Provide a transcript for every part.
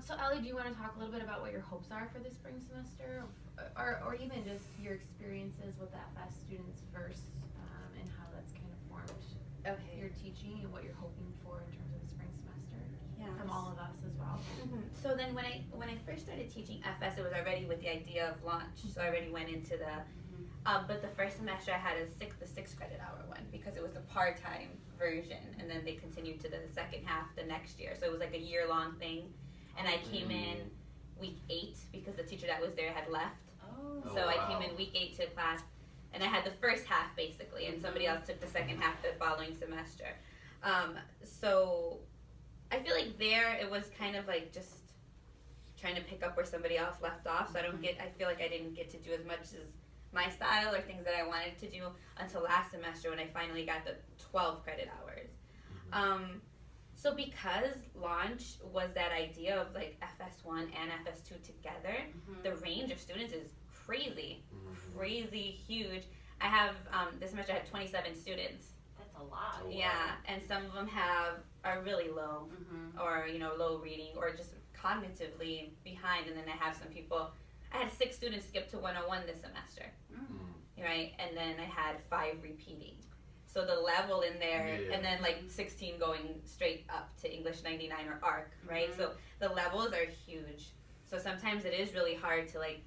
So Ellie, do you want to talk a little bit about what your hopes are for the spring semester, or even just your experiences with the FS students first, and how that's kind of formed your teaching and what you're hoping for in terms of the spring semester from all of us as well. So then when I first started teaching FS, it was already with the idea of launch. So I already went into the, but the first semester I had the 6 credit hour one because it was the part-time version, and then they continued to the second half the next year. So it was like a year-long thing, and I came in week 8 because the teacher that was there had left. So I came in week 8 to class, and I had the first half basically, and somebody else took the second half the following semester. So I feel like there it was kind of like just trying to pick up where somebody else left off. So I feel like I didn't get to do as much as my style or things that I wanted to do until last semester when I finally got the 12 credit hours. So because launch was that idea of like FS1 and FS2 together, the range of students is crazy huge. I have, this semester I had 27 students. That's a lot. Yeah, and some of them are really low, or low reading, or just cognitively behind, and then I have some people. I had 6 students skip to 101 this semester, right? And then I had 5 repeating. So the level in there, and then like 16 going straight up to English 99 or ARC, right? So the levels are huge. So sometimes it is really hard to like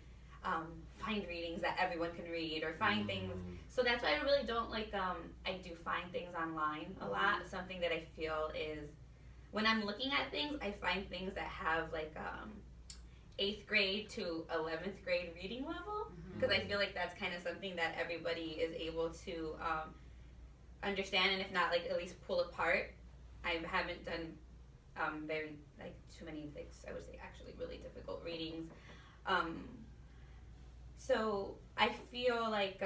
find readings that everyone can read, or find things. So that's why I really don't like, I do find things online a lot. Something that I feel is, when I'm looking at things, I find things that have like 8th grade to 11th grade reading level, because I feel like that's kind of something that everybody is able to understand, and if not, like at least pull apart. I haven't done very like too many, like I would say actually really difficult readings. So I feel like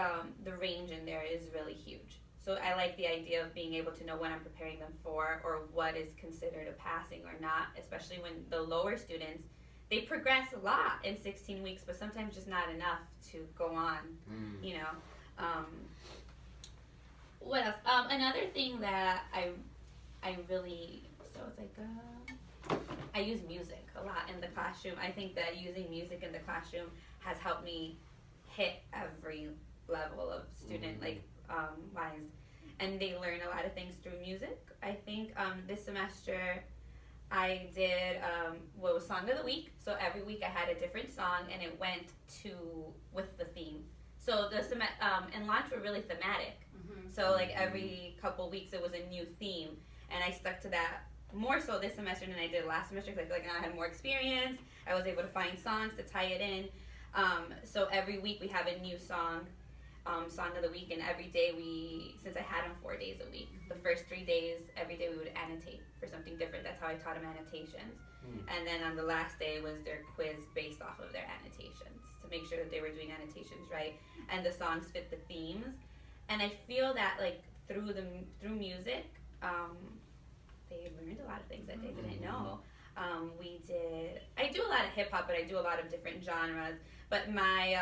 the range in there is really huge. So I like the idea of being able to know what I'm preparing them for, or what is considered a passing or not, especially when the lower students, they progress a lot in 16 weeks, but sometimes just not enough to go on, What else? Another thing that I really, so it's like, I use music a lot in the classroom. I think that using music in the classroom has helped me hit every level of student, wise, and they learn a lot of things through music. I think this semester I did what was Song of the Week. So every week I had a different song, and it went with the theme. So and launch were really thematic. So like every couple weeks it was a new theme, and I stuck to that more so this semester than I did last semester, because I feel like now I had more experience. I was able to find songs to tie it in. So every week we have a new song of the week, and every day since I had them 4 days a week, the first 3 days, every day we would annotate for something different. That's how I taught them annotations. And then on the last day was their quiz based off of their annotations, to make sure that they were doing annotations right, and the songs fit the themes. And I feel that like through music, they learned a lot of things that they didn't know. I do a lot of hip hop, but I do a lot of different genres. But my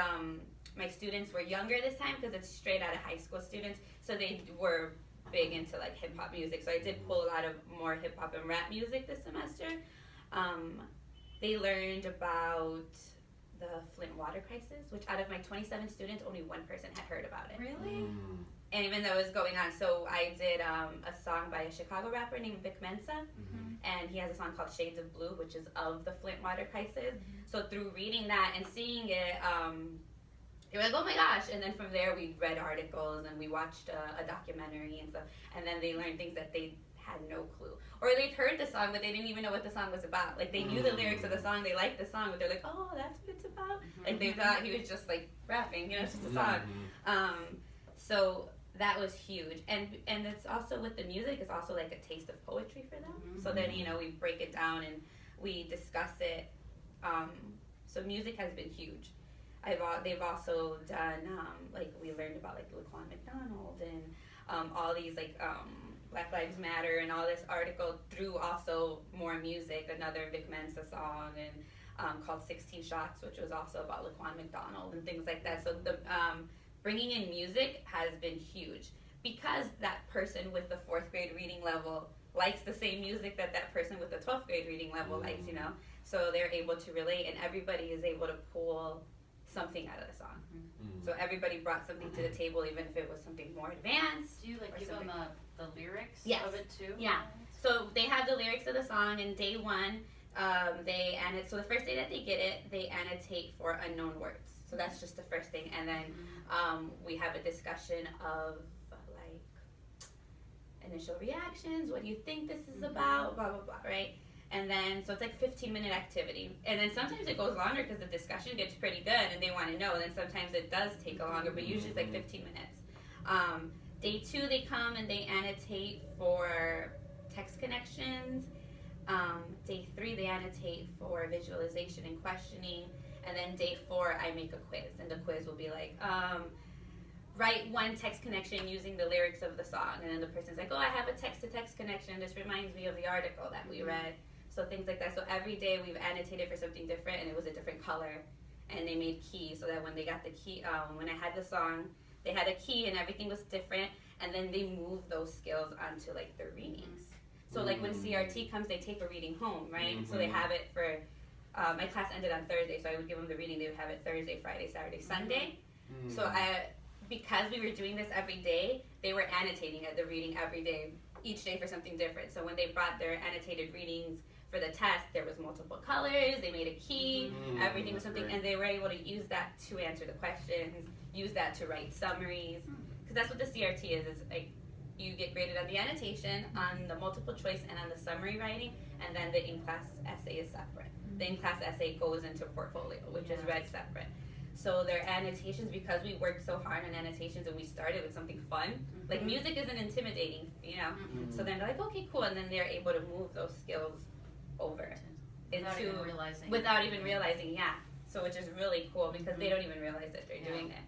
students were younger this time, because it's straight out of high school students, so they were big into like hip hop music. So I did pull a lot of more hip hop and rap music this semester. They learned about the Flint water crisis, which out of my 27 students, only 1 person had heard about it. Really? And even though it was going on, so I did a song by a Chicago rapper named Vic Mensa, and he has a song called Shades of Blue, which is of the Flint water crisis. So through reading that and seeing it, they were like, oh my gosh. And then from there we read articles, and we watched a documentary and stuff, and then they learned things that they had no clue. Or they've heard the song, but they didn't even know what the song was about. Like, they knew the lyrics of the song, they liked the song, but they're like, oh, that's what it's about? Like, they thought he was just, like, rapping, it's just a song. So that was huge. And it's also, with the music, it's also, like, a taste of poetry for them. So then, we break it down and we discuss it. So music has been huge. They've also done, we learned about, like, Laquan McDonald and all these, Black Lives Matter and all this article through also more music, another Vic Mensa song, and called 16 Shots, which was also about Laquan McDonald and things like that. So the bringing in music has been huge, because that person with the 4th grade reading level likes the same music that that person with the 12th grade reading level likes, you know? So they're able to relate, and everybody is able to pull something out of the song. So everybody brought something to the table, even if it was something more advanced. Do you like or give something. them the lyrics Yes. of it too? Yeah. So they have the lyrics of the song, and day one, so the first day that they get it, they annotate for unknown words. So that's just the first thing, and then we have a discussion of like initial reactions. What do you think this is about? Blah blah blah, right? And then so it's like 15-minute activity, and then sometimes it goes longer because the discussion gets pretty good and they want to know. And then sometimes it does take a longer, but usually it's like 15 minutes. Day two, they come and they annotate for text connections. Day three, they annotate for visualization and questioning. And then day four, I make a quiz, and the quiz will be like, write one text connection using the lyrics of the song. And then the person's like, oh, I have a text-to-text connection. This reminds me of the article that we read. So things like that. So every day we've annotated for something different, and it was a different color. And they made keys so that when they got the key, when I had the song, they had a key and everything was different. And then they moved those skills onto like their readings. So like when CRT comes, they take a reading home, right? So they have it for, my class ended on Thursday, so I would give them the reading. They would have it Thursday, Friday, Saturday, Sunday. So because we were doing this every day, they were annotating the reading every day, each day for something different. So when they brought their annotated readings for the test, there was multiple colors, they made a key, everything was something, and they were able to use that to answer the questions, use that to write summaries, because that's what the CRT is. It's like you get graded on the annotation, on the multiple choice, and on the summary writing, and then the in-class essay is separate. The in-class essay goes into portfolio, which is read separate. So their annotations, because we worked so hard on annotations and we started with something fun, like music isn't intimidating, you know? So then they're like, okay, cool, and then they're able to move those skills over Without into, even realizing. without even realizing, yeah. So which is really cool because they don't even realize that they're doing it.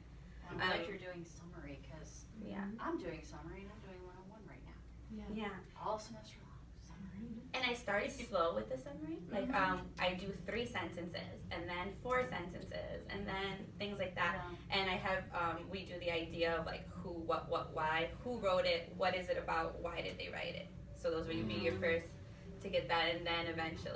I'm glad you're doing summary because Yeah. I'm doing summary and I'm doing 101 right now. Yeah. All semester long. Summary. And I started slow with the summary. Like I do 3 sentences and then 4 sentences and then things like that. Yeah. And I have we do the idea of like who, what, why, who wrote it, what is it about, why did they write it. So those would be your first to get that, and then eventually